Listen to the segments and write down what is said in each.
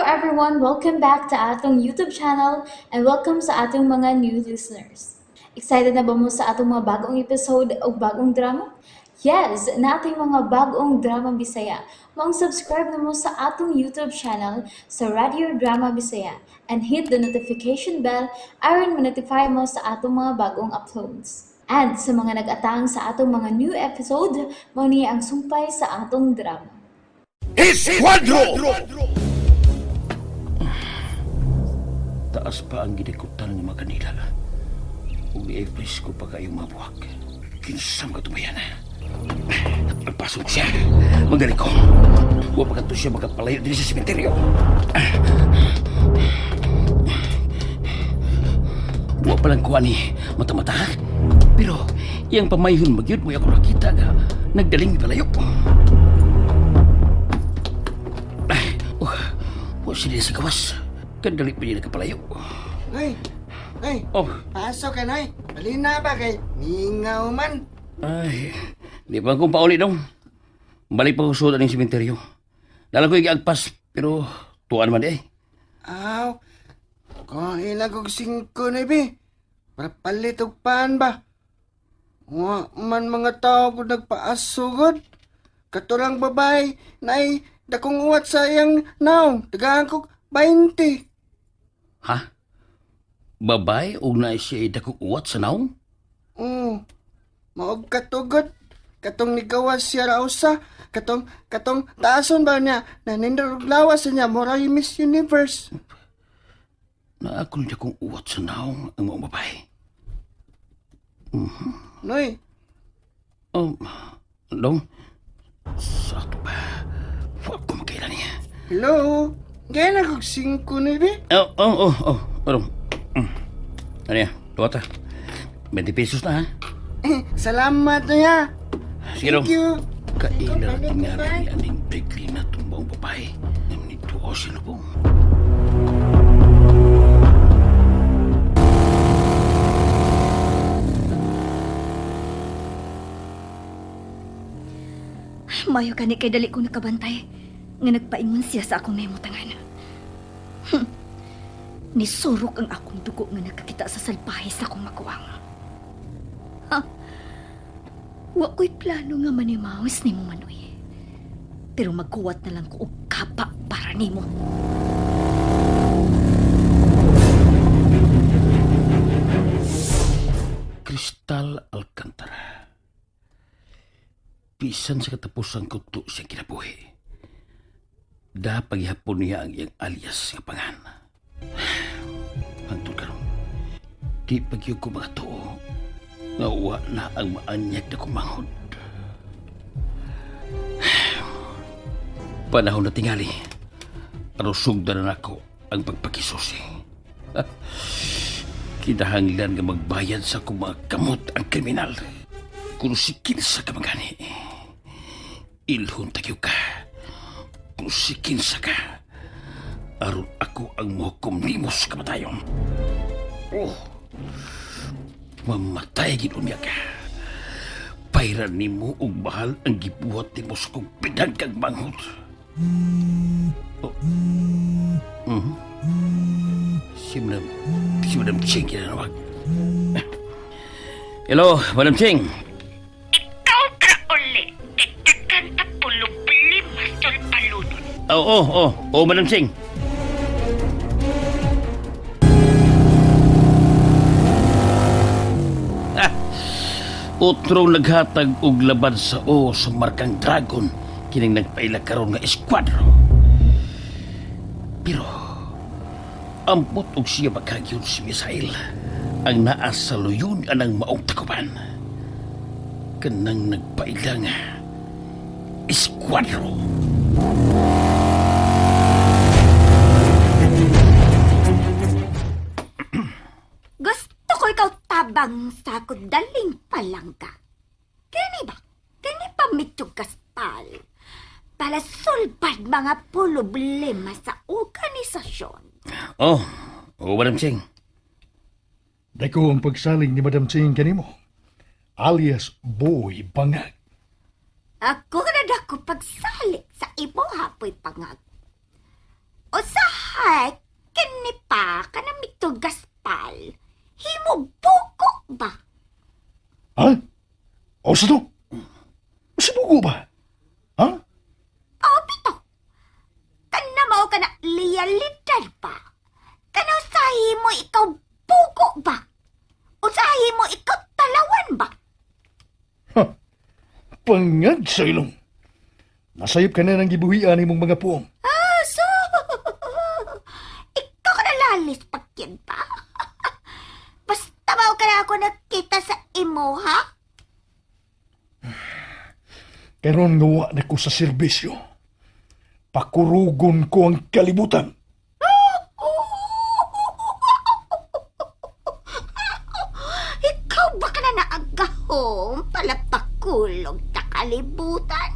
everyone, welcome back to atong YouTube channel and welcome sa atong mga new listeners. Excited na ba mo sa atong mga bagong episode o bagong drama? Yes, na ating mga bagong drama Bisaya. Subscribe na mo sa atong YouTube channel sa Radio Drama Bisaya and hit the notification bell aron ma-notify mo sa atong mga bagong uploads. And sa mga nag-atang sa atong mga new episode, mo niya ang sumpay sa atong drama. Esquadro! Taas pa ang ginikutan ni mga kanila. Kung i-efris ko pa kayong mabuhak, kinsam ka tumayan. Magpasok siya. Magaling ko. Huwag pa siya magkapalayo din sa sementeryo. Huwag palang kuha ni mata-mata. Pero, iyang pamayhon magyud mo ako nakita nga nagdaling palayo. Huwag sila sa gawas. Kandali pa niya nagkapalayo. Ay, Oh, pasok ka na eh. Malina ba kay mingaw man? ay, di ba kung pauli dong? Balik pa ko suot ng sementeryo. Dalang ko agpas, pero tuwan man di eh. Aw, kahilang kong 5 na ibi. Para palit og paan ba? Wa man mga tao ko nagpaasugod. Katulang babae na ay dakong uwat sa iyang naong. Tagaan ko 20. Ha? Babay o na siya dako uwat sa naong? Maog katugod. Katong nigawas siya raw sa. Katong taason ba niya? Nanindog lawas niya. Mura yung Miss Universe. Na ako na kong uwat sa naong ang mga babay. Noy, Dong, sa ato ba? Huwag ko makailan niya. hello? Gaya na kong 5 na ibi. Dong. Ano yan? Tuwa ta. 20 pesos na ha? Salamat na ya. Sige dong. Thank you. Kailan tingali ni aning bigli na tumbang babae. Nito o sinubong. Mayo ka ni kay dali ko nakabantay nga nagpaingon siya sa akong nahimutangan. Nisurok ang akong dugo nga nakakita sa salbahe sa akong makuwang. Ha? Wa ko'y plano nga manimawis ni mo, Manoy. Pero magkuwat na lang ko og kapa para nimo. Kristal Alcantara. Bisan sa katapusan ko to siyang kinabuhi. Da paghihapon niya ang iyang alias nga pangan. Hantod karon, di pagyug ko mga tuo nga uwa na ang maanyag na kumanghod. Panahon na tingali, arusugdan na ako ang pagpakisusi. Kinahanglan nga magbayad sa akong mga kamot ang kriminal. Kung sikin sa kamagani, ilhon tagyo ka. Kung sikin sa ka, aron ako ang muhukom nimo sa kamatayon. Mamatay ginunya ka. Pairan nimo og bahal ang gibuhat nimo sa kong pinagkang manghod. Si Madam Ching kinanawag. Hello, Madam Ching. Ikaw ka uli. Ikakanta pulubli masol palunod. Oo, Madam Ching. Utrong naghatag og laban sa sa markang dragon kining nagpaila karon nga esquadro. Pero ampot og siya makagyon si Misael ang naa sa luyon anang maong takuban. Kanang nagpaila nga esquadro. Gusto ko ikaw tabang sa kudaling palangga. Kani ba? Kani pa mitog kaspal. Para sulbad mga problema sa organisasyon. Madam Ching. Dako ang pagsaling ni Madam Ching kanimo, alias Boy Bangag. Ako na dako pagsalik sa imo hapoy pangag. Usaha sa to? Masibugo ba? Ha? Oh, pito. Kana mao ka na liyalidad pa. Kana usahi mo ikaw buko ba? Usahi mo ikaw talawan ba? Pangag sa ilong. Nasayop ka na ng gibuhian imong mga puong. Ah, so, ikaw ka nalalis pagyan pa. Basta ba ka na ako nakita sa imo, ha? Karon nga wa na ko sa serbisyo. Pakurugon ko ang kalibutan. Ikaw ba ka na naagahom palapakulog ta kalibutan?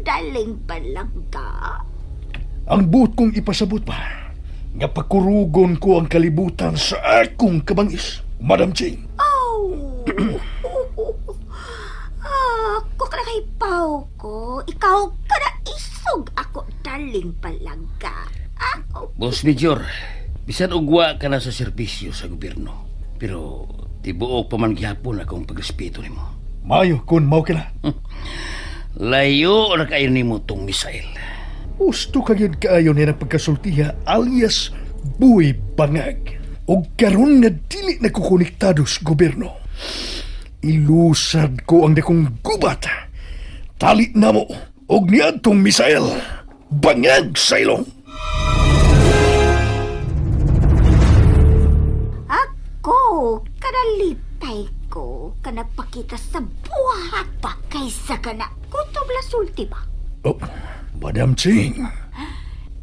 Daling balangga. Ang buot kong ipasabot pa, nga pakurugon ko ang kalibutan sa akong kabangis, Madam Ching. Oh! Ako ka na kay Pao ko. Ikaw ka na isog ako daling balangga. Ako. Boss Major, bisan ugwa ka na sa serbisyo sa gobyerno. Pero tibuok pa man gihapon akong pagrespeto nimo. Mayo kung mao ka na. Layo na kayo nimo tong misail. Gusto ka yun kaayon na pagkasultiha alias buhay bangag. O karon nga dili na kukonektado sa gobyerno. Ilusad ko ang dakong gubat. Tali na mo og niadtong misail. Bangag sa ilong. Ako, kanalipay ko, kanapakita sa buhat pa kaysa kana kutubla sulti ba? Oh, Madam Ching.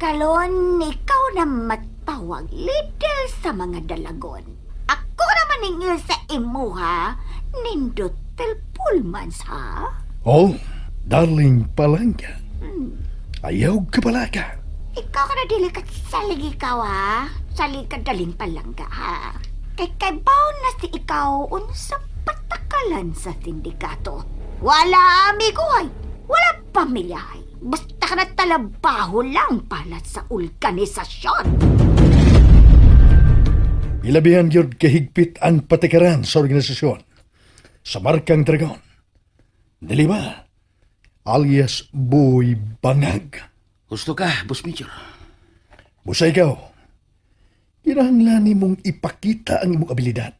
Kalon, ikaw na matawag lidl sa mga dalagon. Ako naman ningil sa imuha, nindot telpulmans ha? Oh, darling palangga. Ayaw ka pala ka. Ikaw ka na dilikat salig ikaw ha? Salig ka daling palangga ha? Kay baon na si ikaw unsa patakalan sa sindikato. Wala amigo ay, wala pamilya ay. Basta ka na talabaho lang palat sa organisasyon. Ilabihan yun kahigpit ang patikaran sa organisasyon. Sa markang dragon. Dili ba? Alias Boy Bangag. Gusto ka, Boss Major? Busa ikaw. Kinahanglan mong ipakita ang imong abilidad.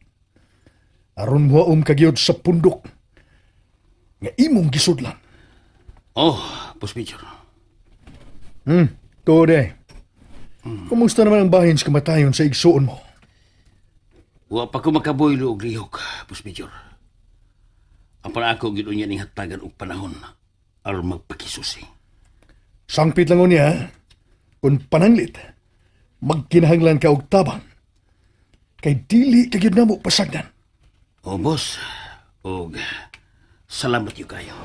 Aron muaom kagyod sa pundok. Nga imong gisudlan. Oh, Boss Major. Tode. Kumusta naman ang bahin sa kamatayon sa igsuon mo? Wa pa ko makaboylo og lihok, Boss Major. Ang para ako ginunya ning hatagan og panahon aron magpakisusi. Sangpit lang niya, kung pananglit, magkinahanglan ka og tabang. Kay dili kagyod na mo pasagdan. Oh, boss. Og salamat yu kayo.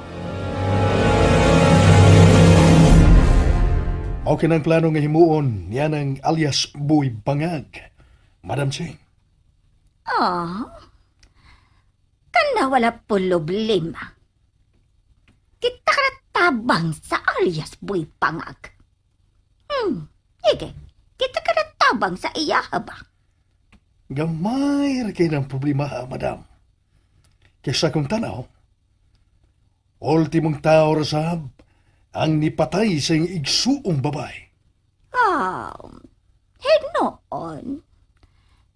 Okay ng plano nga himuon, yan ang alias Boy Bangag. Madam Ching. Kana wala problema. Kita ka na tabang sa alias Boy Pangag. Ige, kita ka na tabang sa iya ba? Gamay ra kay ng problema, madam. Kaysa kong tanaw, ultimong tao ra sab ang nipatay sa iyong igsuong babae. Hinoon.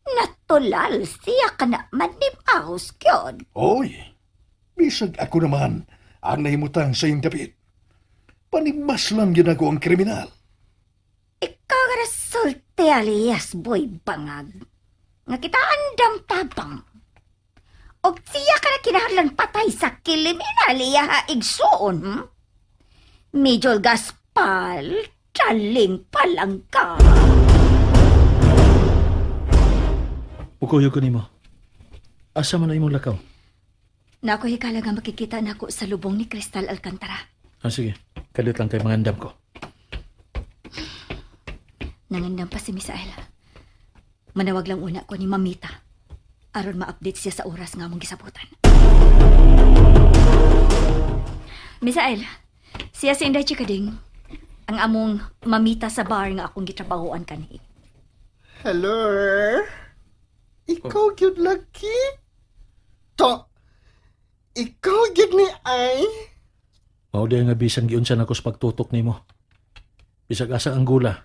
Natulal siya ka na manimaos kyon. Oy, bisag ako naman ang nahimutang sa iyong dapit. Panimas lang yun ako ang kriminal. Ikaw ka na sulti alias Boy Bangag. Nga kita andam tabang. Og siya ka na kinahanglan patay sa kriminal iya igsuon. Medyo gaspal, taling palang ka. Pukuyo ko nimo. Asa man na imong lakaw? Nako hikala nga makikita nako sa lubong ni Crystal Alcantara. Sige, kadot lang kay mangandam ko. Nangandam pa si Misael. Manawag lang una ko ni Mamita aron ma-update siya sa oras nga among gisabutan. Misael, siya si Inday Chikading, ang among mamita sa bar nga akong gitrabahoan kanhi. Hello? Ikaw gyud laki? To, Ikaw gid ni ay. Mao di nga bisang giunsa nako sa pagtutok nimo. Bisag asa ang gula.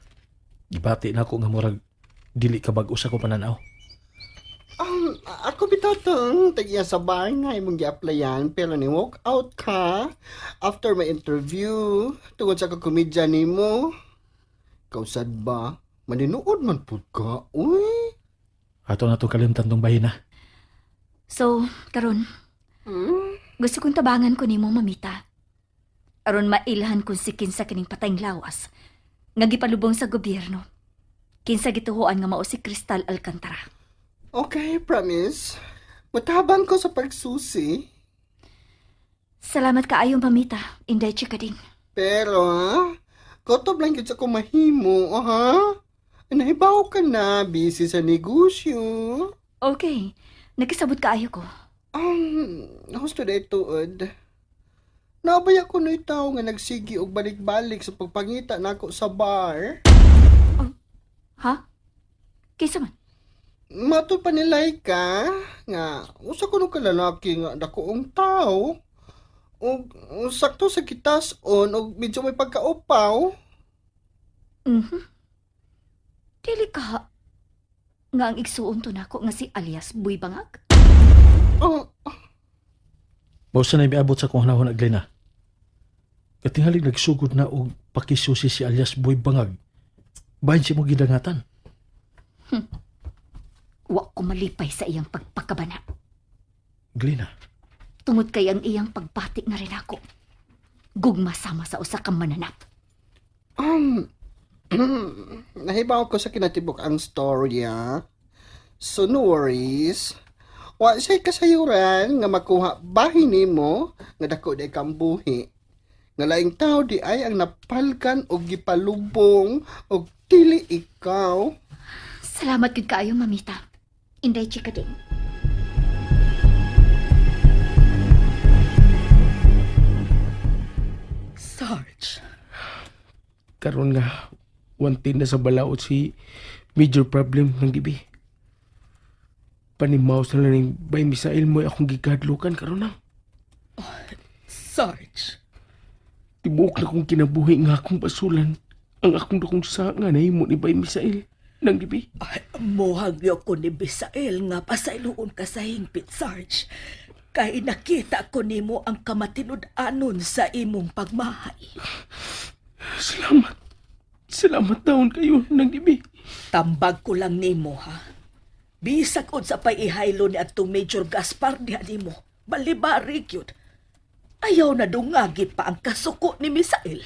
Gibati nako nga murag dili ka bag-o sa ko pananaw. Ako bitotong tagiya sa bar nga imong gi-applyan pero ni walk out ka after my interview tungod sa kakomedya nimo. Kausad ba? Maninuod man pud ka, uy. Ato na to kalimtan tong bahina. So, karon, gusto kong tabangan ko nimo, mamita. Aron mailhan kung si kinsa kining patayng lawas nga gipalubong sa gobyerno. Kinsa gituhuan nga mao si Cristal Alcantara. Okay, promise. Matabang ko sa pagsusi. Salamat kaayo, mamita. Inday chikading. Pero, kotob lang yun sa kumahimo, ha? Nahibaw ka na, busy sa negosyo. Okay, nakisabot kaayo ko. Gusto na ituod. Nabaya ko na itaw nga nagsigi og balik-balik sa pagpangita nako sa bar. Ha? Kaysa man? Matod pa nilay ka, nga, usa ko nung kalalaki nga dakoong tao. O sakto sa kitas-on, o medyo may pagkaupaw. Dili ka nga ang igsuon to nako nga si alias Buy Bangag. Oh, Mao sa na miabot sa kong hanahon Aglena. Katingalig nagsugod na og pakisusi si alias Boy Bangag. Bahin si mo gidangatan. Wa ko malipay sa iyang pagpakabana. Glena, Tungod kay ang iyang pagbati nga rin ako. Gugma sama sa usa ka mananap. nahibaw ko sa kinatibok ang storya. So no worries. Wa siya'y kasayuran nga makuha bahin nimo nga dako di kang buhi. Nga laing tao di ay ang napalkan o gipalubong o dili ikaw. Salamat gud kaayo, mamita. Inday chikading. Sarge. Karon nga, wantin na sa balaod si major problem ng gibi. Panimaw sa lang bay misail mo akong gikadlukan karon na. Sarge. Tibok na kong kinabuhi nga akong basulan ang akong dakong nga na himo ni bay misail ng gibi. Ay, mohagyo ko ni Bisael nga pasailuon ka sa hingpit, Sarge. Kay nakita ko nimo ang kamatinud-anon sa imong pagmahal. Salamat. Salamat taon kayo ng gibi. Tambag ko lang nimo, ha? Bisag od sa paihaylo ni atong Major Gaspar diha nimo. Balibari yun. Ayaw na dungagi pa ang kasuko ni Misael.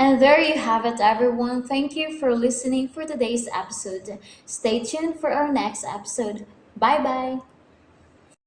And there you have it, everyone. Thank you for listening for today's episode. Stay tuned for our next episode. Bye bye.